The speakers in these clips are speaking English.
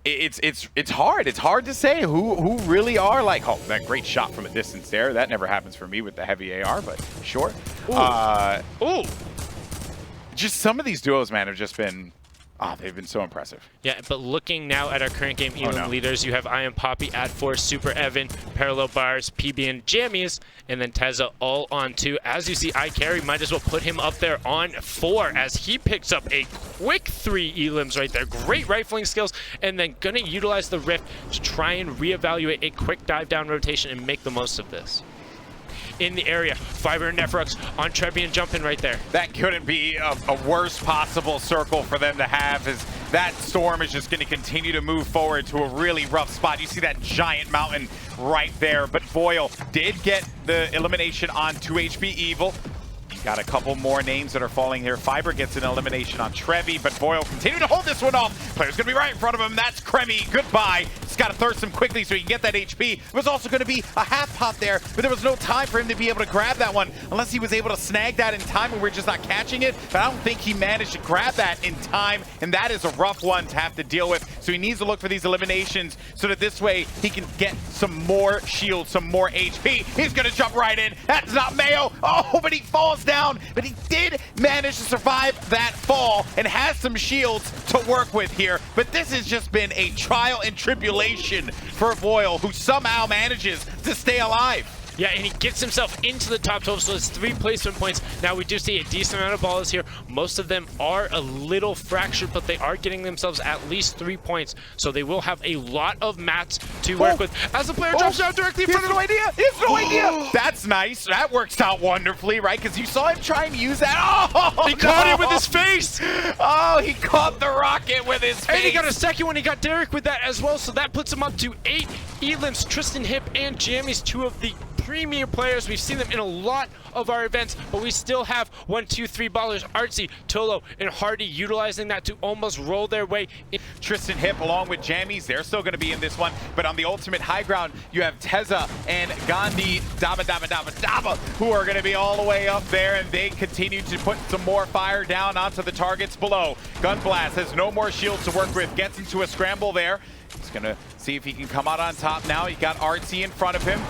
It's hard. It's hard to say who really are like. Oh, that great shot from a distance there. That never happens for me with the heavy AR, but sure. Ooh. Just some of these duos, man, have just been. Oh, they've been so impressive. Yeah, but looking now at our current game Elam leaders, you have I Am Poppy at 4, Super Evan, Parallel Bars, PB and Jammies, and then Tezza all on 2. As you see, iCarry might as well put him up there on 4 as he picks up a quick 3 Elims right there. Great rifling skills, and then gonna utilize the Rift to try and reevaluate a quick dive down rotation and make the most of this. In the area, Fiber and Nephrox on Trebian jumping right there. That couldn't be a worst possible circle for them to have, as that storm is just going to continue to move forward to a really rough spot. You see that giant mountain right there, but Boyle did get the elimination on 2 HP Evil. Got a couple more names that are falling here. Fiber gets an elimination on Trevi, but Boyle continue to hold this one off. Player's gonna be right in front of him. That's Cremy. Goodbye. He's got to thirst him quickly so he can get that HP. It was also gonna be a half pot there, but there was no time for him to be able to grab that one unless he was able to snag that in time and we're just not catching it. But I don't think he managed to grab that in time, and that is a rough one to have to deal with. So he needs to look for these eliminations so that this way he can get some more shield, some more HP. He's gonna jump right in. That's not Mayo. Oh, but he falls down, but he did manage to survive that fall and has some shields to work with here. But this has just been a trial and tribulation for Boyle, who somehow manages to stay alive. Yeah, and he gets himself into the top 12, so it's 3 placement points. Now we do see a decent amount of balls here. Most of them are a little fractured, but they are getting themselves at least 3 points. So they will have a lot of mats to work with. As the player drops down directly in front of him. He has no idea. That's nice. That works out wonderfully, right? Because you saw him try and use that. Oh, he caught it with his face. Oh, he caught the rocket with his face. And he got a second one. He got Derek with that as well. So that puts him up to 8 Elims, Tristan Hip, and Jammies, 2 of the premier players. We've seen them in a lot of our events, but we still have 1, 2, 3 ballers, Artsy, Tolo, and Hardy utilizing that to almost roll their way in. Tristan Hip along with Jammies, they're still going to be in this one, but on the ultimate high ground, you have Tezza and Gandhi Daba, who are going to be all the way up there, and they continue to put some more fire down onto the targets below. Gunblast has no more shields to work with, gets into a scramble there. He's going to see if he can come out on top now. He got Artsy in front of him.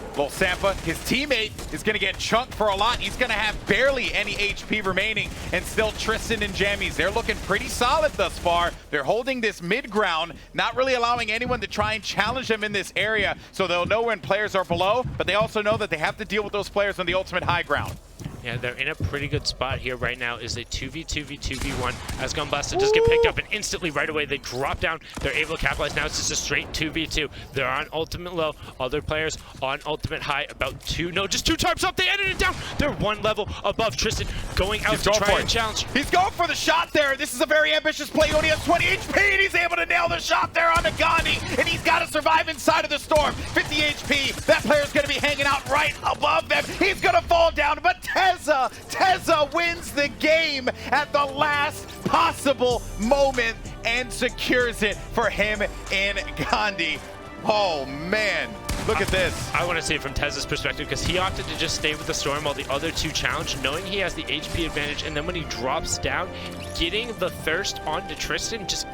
Little Sampa, his teammate, is going to get chunked for a lot. He's going to have barely any HP remaining, and still Tristan and Jammies, they're looking pretty solid thus far. They're holding this mid ground, not really allowing anyone to try and challenge them in this area, so they'll know when players are below, but they also know that they have to deal with those players on the ultimate high ground. Yeah, they're in a pretty good spot here right now. Is a 2v1 as Gunblast just get picked up, and instantly right away they drop down. They're able to capitalize. Now it's just a straight 2v2. They're on ultimate low. Other players on ultimate high. About 2, no, just 2 times up. They ended it down. They're 1 level above Tristan, going out to try and challenge. He's going for the shot there. This is a very ambitious play. He only has 20 HP, and he's able to nail the shot there on the Gandhi, and he's got to survive inside of the storm. 50 HP. That player's going to be hanging out right above them. He's going to fall down, but Tezza wins the game at the last possible moment and secures it for him and Gandhi. Oh man, look at this. I want to see it from Tezza's perspective, because he opted to just stay with the storm while the other 2 challenged, knowing he has the HP advantage, and then when he drops down, getting the thirst onto Tristan, just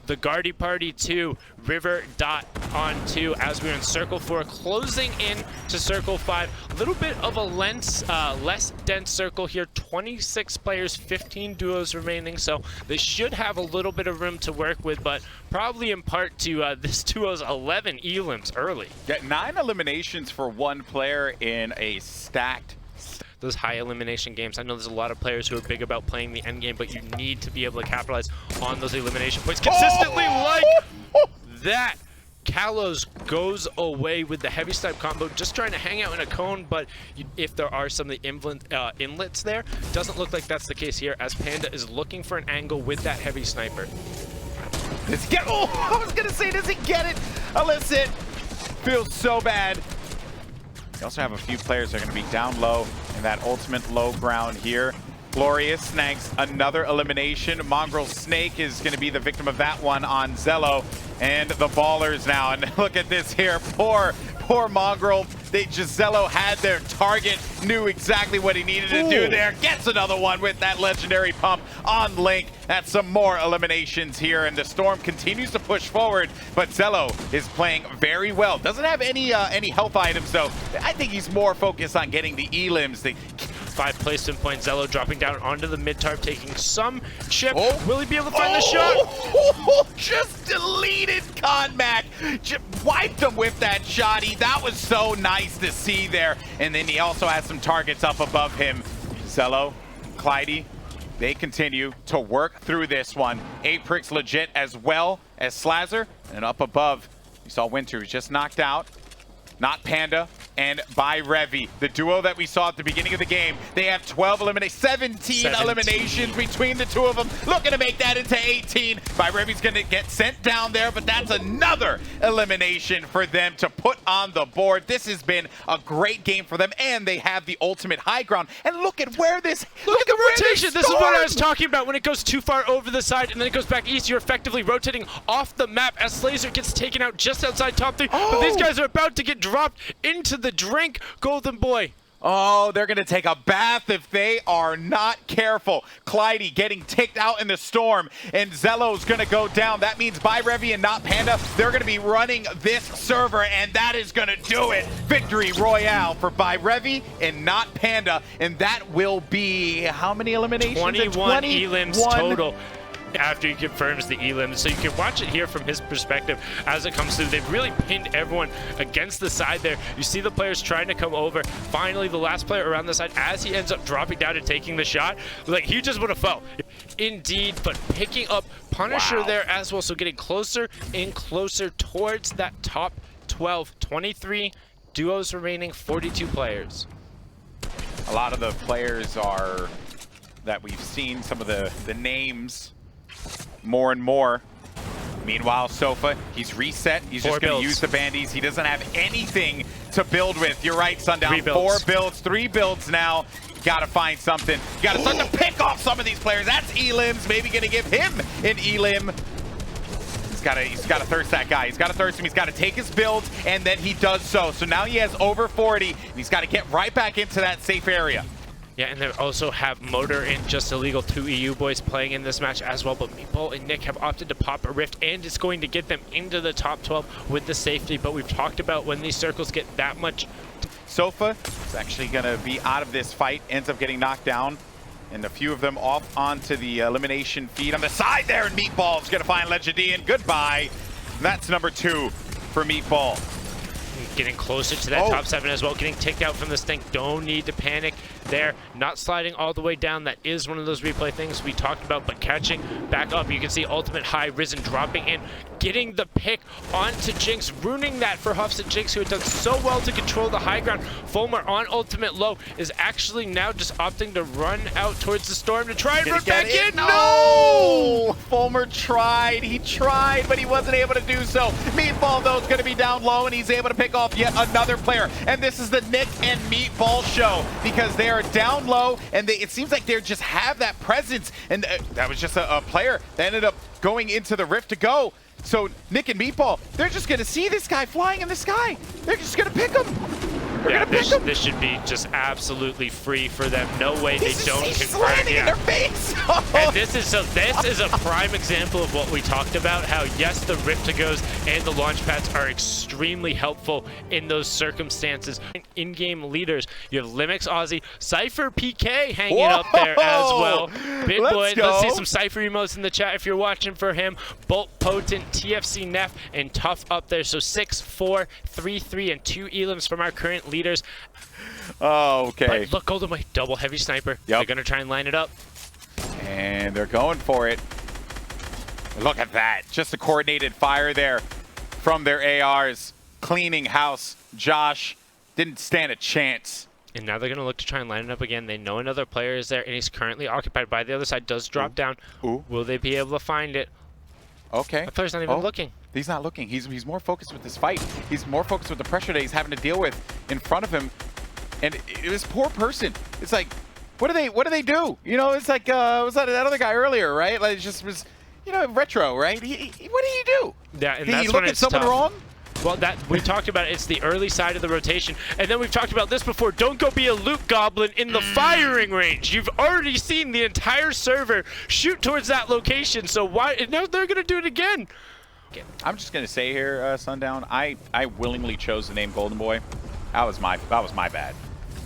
the Guardy Party 2, River Dot on 2 as we're in Circle 4, closing in to Circle 5. A little bit of a less dense circle here. 26 players, 15 duos remaining, so they should have a little bit of room to work with, but probably in part to this duo's 11 Elims early. Get 9 eliminations for 1 player in a stacked those high elimination games. I know there's a lot of players who are big about playing the end game, but you need to be able to capitalize on those elimination points consistently like that. Kalos goes away with the heavy snipe combo, just trying to hang out in a cone, but if there are some of the inlets there, doesn't look like that's the case here, as Panda is looking for an angle with that heavy sniper. Does he get, I was gonna say, does he get it? Illicit feels so bad. We also have a few players that are going to be down low in that ultimate low ground here. Glorious snags another elimination. Mongrel Snake is going to be the victim of that one on Zello. And the ballers now. And look at this here. Poor Mongrel. Gisello had their target, knew exactly what he needed to do there. Gets another one with that legendary pump on Link. That's some more eliminations here, and the Storm continues to push forward, but Zello is playing very well. Doesn't have any health items, though. I think he's more focused on getting the elims. 5 placement point. Zello dropping down onto the mid-tarp, taking some chip. Oh. Will he be able to find the shot? Just deleted Conmac. Just wiped him with that shotty. That was so nice to see there. And then he also has some targets up above him. Zello, Clyde, they continue to work through this one. Aprix legit as well as Slazer. And up above, you saw Winter, who's just knocked out. Not Panda and by Revi, the duo that we saw at the beginning of the game. They have 17 eliminations between the two of them, looking to make that into 18. By Revi's gonna get sent down there, but that's another elimination for them to put on the board. This has been a great game for them, and they have the ultimate high ground. And look at where this, look at the rotation. This is what I was talking about. When it goes too far over the side and then it goes back east, you're effectively rotating off the map as Slazer gets taken out just outside top 3. But these guys are about to get dropped into the drink, Golden Boy. Oh, they're going to take a bath if they are not careful. Clyde getting ticked out in the storm, and Zello's going to go down. That means by Revi and not Panda, they're going to be running this server, and that is going to do it. Victory Royale for by Revi and not Panda, and that will be how many eliminations? 21 elims total. After he confirms the elim, so you can watch it here from his perspective as it comes through. They've really pinned everyone against the side there. You see the players trying to come over. Finally, the last player around the side, as he ends up dropping down and taking the shot, like he just would have fell. Indeed, but picking up Punisher there as well, so getting closer and closer towards that top 12. 23 duos remaining, 42 players. A lot of the players are that we've seen, some of the names more and more. Meanwhile, Sofa, he's reset. He's just going to use the bandies. He doesn't have anything to build with. You're right, Sundown. 4 builds, 3 builds now. You got to find something. You got to start to pick off some of these players. That's elims. Maybe going to give him an elim. He's got to thirst that guy. He's got to thirst him. He's got to take his build, and then he does so. So now he has over 40, and he's got to get right back into that safe area. Yeah, and they also have Motor and Just Illegal, 2 EU boys playing in this match as well, but Meatball and Nick have opted to pop a rift, and it's going to get them into the top 12 with the safety. But we've talked about when these circles get that much. Sofa is actually going to be out of this fight, ends up getting knocked down, and a few of them off onto the elimination feed on the side there, and Meatball is going to find Legendian. Goodbye. And that's number 2 for Meatball. Getting closer to that top 7 as well, getting ticked out from this thing. Don't need to panic there. Not sliding all the way down. That is one of those replay things we talked about, but catching back up. You can see ultimate high, Risen dropping in, getting the pick onto Jinx, ruining that for Huffs and Jinx, who had done so well to control the high ground. Fulmer on ultimate low is actually now just opting to run out towards the storm to try and run back in. No! Fulmer tried. He tried, but he wasn't able to do so. Meatball, though, is going to be down low, and he's able to pick off yet another player. And this is the Nick and Meatball show, because they are down low, and it seems like they just have that presence. And that was just a player that ended up going into the rift to go. So Nick and Meatball, they're just going to see this guy flying in the sky. They're just going to pick him. Yeah, this should be just absolutely free for them. No way they don't convert. In their face. And this is a prime example of what we talked about. How yes, the Rift-to-Gos and the launch pads are extremely helpful in those circumstances. In-game leaders, you have Limix, Aussie, Cypher, PK hanging up there as well. Big boy, let's see some Cypher emotes in the chat if you're watching for him. Bolt Potent, TFC Neff, and Tough up there. So 6, 4, 3, 3, and 2 elims from our current leaders. Oh, okay. But look, Golden Boy, double heavy sniper. Yep. They're going to try and line it up. And they're going for it. Look at that. Just a coordinated fire there from their ARs. Cleaning house. Josh didn't stand a chance. And now they're going to look to try and line it up again. They know another player is there, and he's currently occupied by the other side. Does drop down. Ooh. Will they be able to find it? Okay. The player's not even looking. He's not looking. He's more focused with this fight. He's more focused with the pressure that he's having to deal with in front of him. And it was poor person. It's like, what do they do? You know, it's like was that other guy earlier, right? Like it just was, you know, retro, right? What did he do? Yeah, and did that's he look when at it's someone tough. wrong? Well, that we talked about it's the early side of the rotation. And then we've talked about this before. Don't go be a loot goblin in the firing range. You've already seen the entire server shoot towards that location. So why now they're going to do it again? I'm just going to say here, Sundown, I willingly chose the name Golden Boy. That was my bad.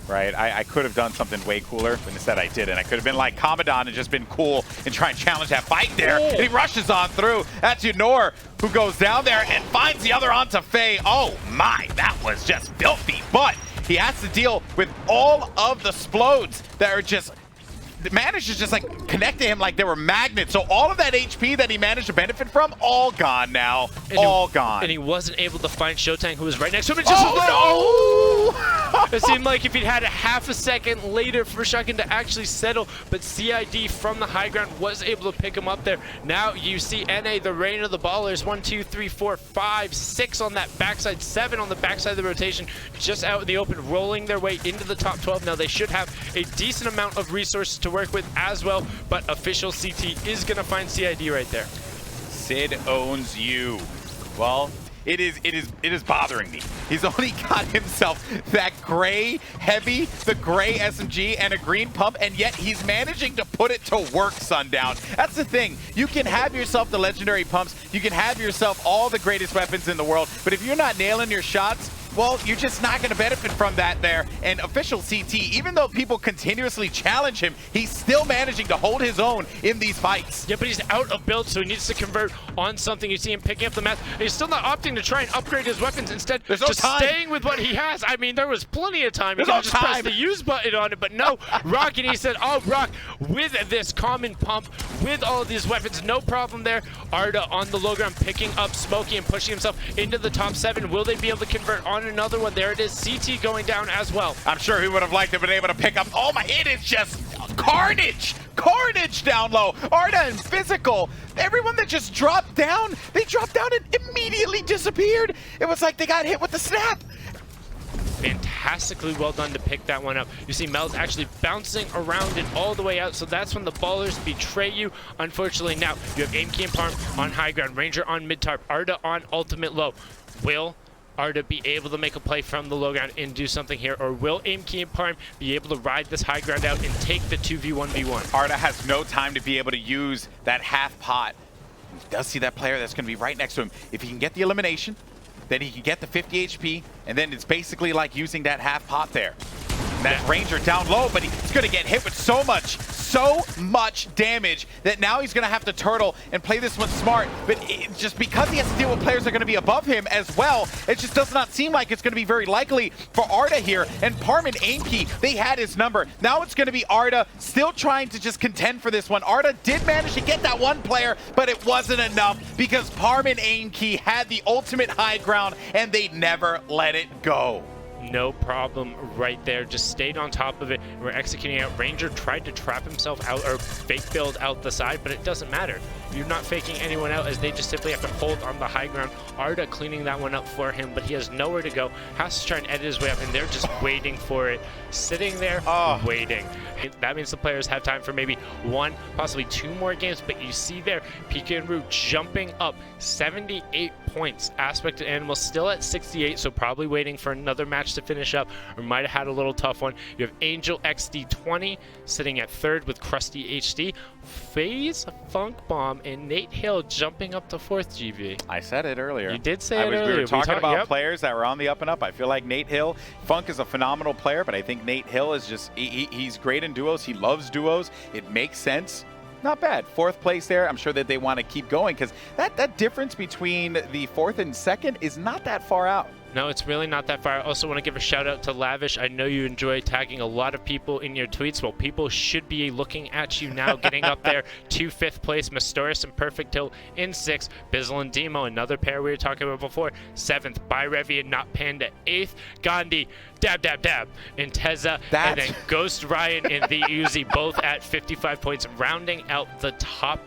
Right, I could have done something way cooler, but instead I didn't. I could have been like Commandant and just been cool and try and challenge that fight there. And he rushes on through. That's Yunor who goes down there and finds the other onto Faye. Oh my, that was just filthy. But he has to deal with all of the splodes that are just managed to just like connect to him like they were magnets. So all of that HP that he managed to benefit from, all gone now. All gone. And he wasn't able to find Showtang, who was right next to him. It just It seemed like if he'd had a half a second later for Shotgun to actually settle, but CID from the high ground was able to pick him up there. Now you see NA, the reign of the ballers. 1, 2, 3, 4, 5, 6 on that backside, 7 on the backside of the rotation, just out in the open, rolling their way into the top 12. Now they should have a decent amount of resources to work with as well, but official CT is going to find CID right there. Sid owns you. Well, it is bothering me. He's only got himself that gray heavy, the gray SMG, and a green pump, and yet he's managing to put it to work, Sundown. That's the thing. You can have yourself the legendary pumps, you can have yourself all the greatest weapons in the world, but if you're not nailing your shots, well, you're just not going to benefit from that there. And official CT, even though people continuously challenge him, he's still managing to hold his own in these fights. Yeah, but he's out of build, so he needs to convert on something. You see him picking up the meth. He's still not opting to try and upgrade his weapons. Instead, just staying with what he has. I mean, there was plenty of time. He could just press the use button on it, but no. Rock, and he said, oh, Rock, with this common pump, with all of these weapons, no problem there. Arda on the low ground, picking up Smokey and pushing himself into the top 7. Will they be able to convert on another one? There it is, CT going down as well. I'm sure he would have liked to have been able to pick up. Oh my, it is just carnage. Carnage down low. Arda and Physical. Everyone that just dropped down, they dropped down and immediately disappeared. It was like they got hit with the snap. Fantastically well done to pick that one up. You see Mel's actually bouncing around it all the way out, so that's when the ballers betray you. Unfortunately, now you have Aim Key and Parm on high ground, Ranger on mid tarp, Arda on ultimate low. Will Arda be able to make a play from the low ground and do something here, or will Aim Key and Parm be able to ride this high ground out and take the 2v1v1? Arda has no time to be able to use that half pot. He does see that player that's going to be right next to him. If he can get the elimination, then he can get the 50 HP, and then it's basically like using that half pot there. That Ranger down low, but he's going to get hit with so much damage that now he's going to have to turtle and play this one smart. But just because he has to deal with players that are going to be above him as well, it just does not seem like it's going to be very likely for Arda here. And Parm and Aimkey, they had his number. Now it's going to be Arda still trying to just contend for this one. Arda did manage to get that one player, but it wasn't enough because Parm and Aimkey had the ultimate high ground and they never let it go. No problem right there. Just stayed on top of it. We're executing out. Ranger tried to trap himself out or fake build out the side, but it doesn't matter. You're not faking anyone out as they just simply have to hold on the high ground. Arda cleaning that one up for him, but he has nowhere to go. Has to try and edit his way up, and they're just waiting for it. Sitting there, waiting. That means the players have time for maybe 1, possibly 2 more games, but you see there, Pika and Rue jumping up 78 points. Aspect and Animal still at 68, so probably waiting for another match to finish up, or might have had a little tough one. You have Angel XD20 sitting at 3rd with Krusty HD. FaZe, Funk Bomb, and Nate Hill jumping up to 4th, GV. I said it earlier. You did say it earlier. We were talking about players that were on the up and up. I feel like Nate Hill, Funk is a phenomenal player, but I think Nate Hill is just, he's great in duos. He loves duos. It makes sense. Not bad. 4th place there. I'm sure that they want to keep going because that difference between the 4th and 2nd is not that far out. No, it's really not that far. I also want to give a shout out to Lavish. I know you enjoy tagging a lot of people in your tweets. Well, people should be looking at you now, getting up there to 5th place. Mastoris and Perfect Hill in 6th. Bizzle and Demo, another pair we were talking about before. 7th, Byrevi and Not Panda. 8th, Gandhi, Dab, and Teza. And then Ghost Ryan and the Uzi, both at 55 points, rounding out the top